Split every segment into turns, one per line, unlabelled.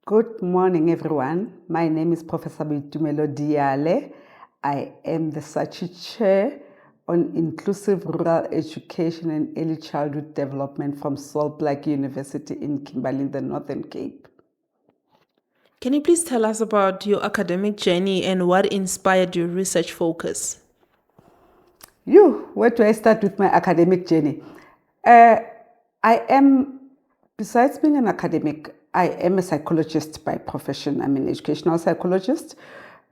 Good morning, everyone. My name is Professor Boitumelo Diale. I am the Sachi Chair on Inclusive Rural Education and Early Childhood Development from Sol Plaatje University in Kimberley, the Northern Cape.
Can you please tell us about your academic journey and what inspired your research focus?
Where do I start with my academic journey? I am, besides being an academic, I am a psychologist by profession. I'm an educational psychologist.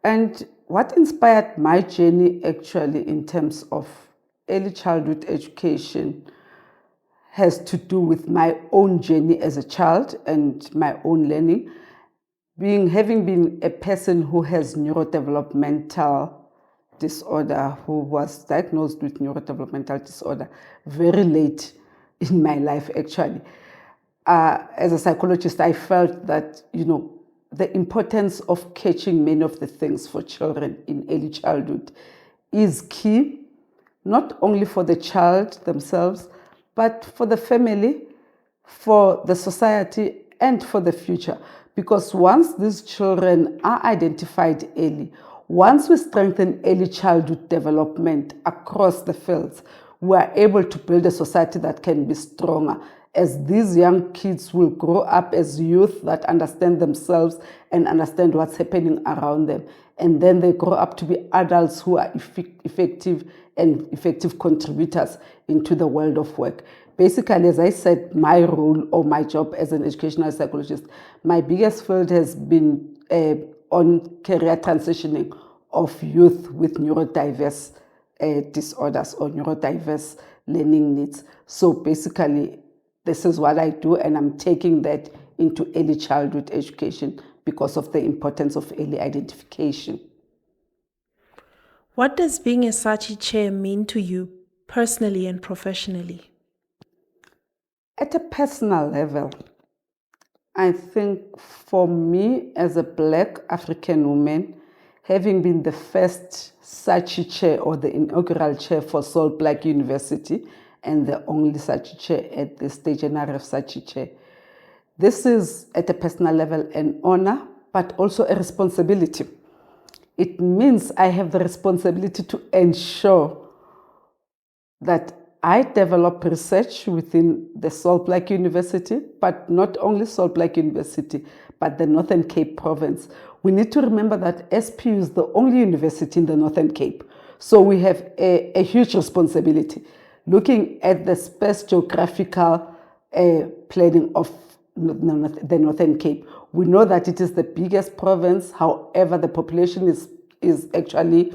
And what inspired my journey actually in terms of early childhood education has to do with my own journey as a child and my own learning. Having been a person who has neurodevelopmental disorder, who was diagnosed with neurodevelopmental disorder very late in my life actually. As a psychologist, I felt that, the importance of catching many of the things for children in early childhood is key, not only for the child themselves, but for the family, for the society, and for the future. Because once these children are identified early, once we strengthen early childhood development across the fields, we are able to build a society that can be stronger, as these young kids will grow up as youth that understand themselves and understand what's happening around them. And then they grow up to be adults who are effective contributors into the world of work. Basically, as I said, my role or my job as an educational psychologist, my biggest field has been on career transitioning of youth with neurodiverse disorders or neurodiverse learning needs. So basically, this is what I do, and I'm taking that into early childhood education because of the importance of early identification.
What does being a Sachi Chair mean to you personally and professionally?
At a personal level, I think for me as a Black African woman, having been the first Sachi Chair or the inaugural chair for Sol Plaatje University and the only Sachi Chair at this stage, NRF SARChI Chair, this is at a personal level an honor, but also a responsibility. It means I have the responsibility to ensure that I develop research within the Sol Plaatje University, but not only Sol Plaatje University, but the Northern Cape province. We need to remember that SPU is the only university in the Northern Cape. So we have a huge responsibility looking at the space geographical planning of the Northern Cape. We know that it is the biggest province, however, the population is actually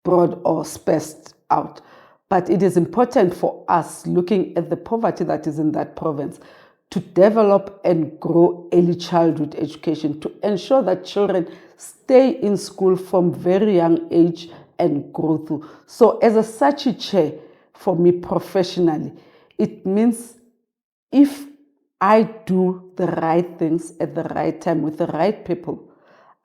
broad or spaced out. But it is important for us, looking at the poverty that is in that province, to develop and grow early childhood education to ensure that children stay in school from very young age and grow through. So as a Sachi Chair, for me professionally, it means if I do the right things at the right time with the right people,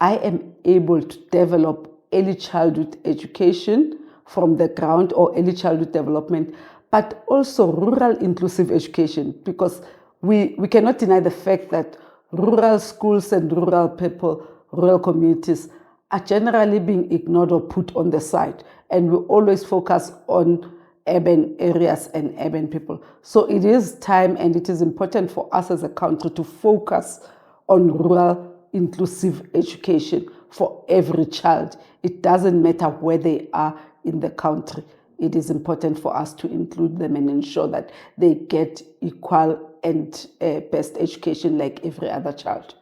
I am able to develop early childhood education from the ground or early childhood development, but also rural inclusive education, because we cannot deny the fact that rural schools and rural people, rural communities are generally being ignored or put on the side. And we always focus on urban areas and urban people. So it is time and it is important for us as a country to focus on rural inclusive education for every child. It doesn't matter where they are in the country. It is important for us to include them and ensure that they get equal and best education like every other child.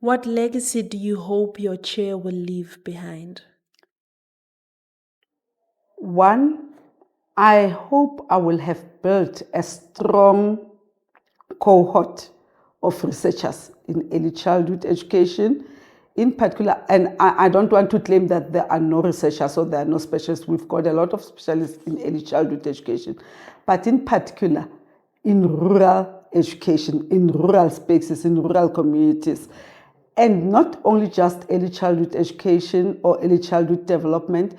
What legacy do you hope your chair will leave behind?
One, I hope I will have built a strong cohort of researchers in early childhood education, in particular, and I don't want to claim that there are no researchers or there are no specialists. We've got a lot of specialists in early childhood education, but in particular, in rural education, in rural spaces, in rural communities, and not only just early childhood education or early childhood development,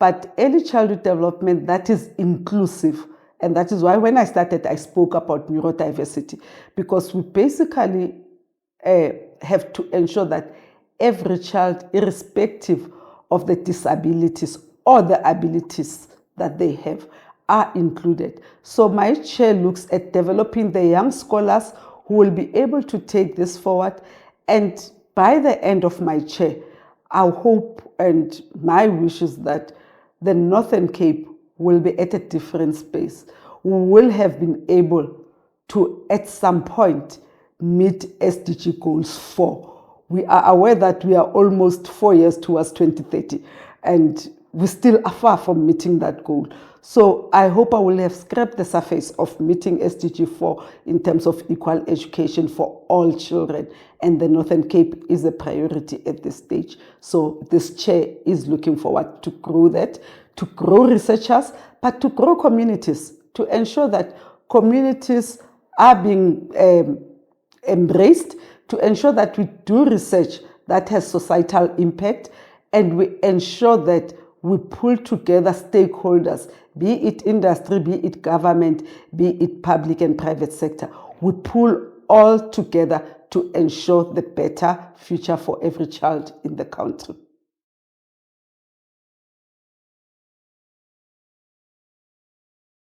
but early childhood development that is inclusive. And that is why when I started, I spoke about neurodiversity, because we basically have to ensure that every child, irrespective of the disabilities or the abilities that they have, are included. So my chair looks at developing the young scholars who will be able to take this forward. And by the end of my chair, I hope and my wish is that the Northern Cape will be at a different space. We will have been able to, at some point, meet SDG goals 4. We are aware that we are almost 4 years towards 2030, and we still are far from meeting that goal. So I hope I will have scraped the surface of meeting SDG 4 in terms of equal education for all children, and the Northern Cape is a priority at this stage. So this chair is looking forward to grow that, to grow researchers, but to grow communities, to ensure that communities are being embraced, to ensure that we do research that has societal impact, and we ensure that we pull together stakeholders, be it industry, be it government, be it public and private sector. We pull all together to ensure the better future for every child in the country.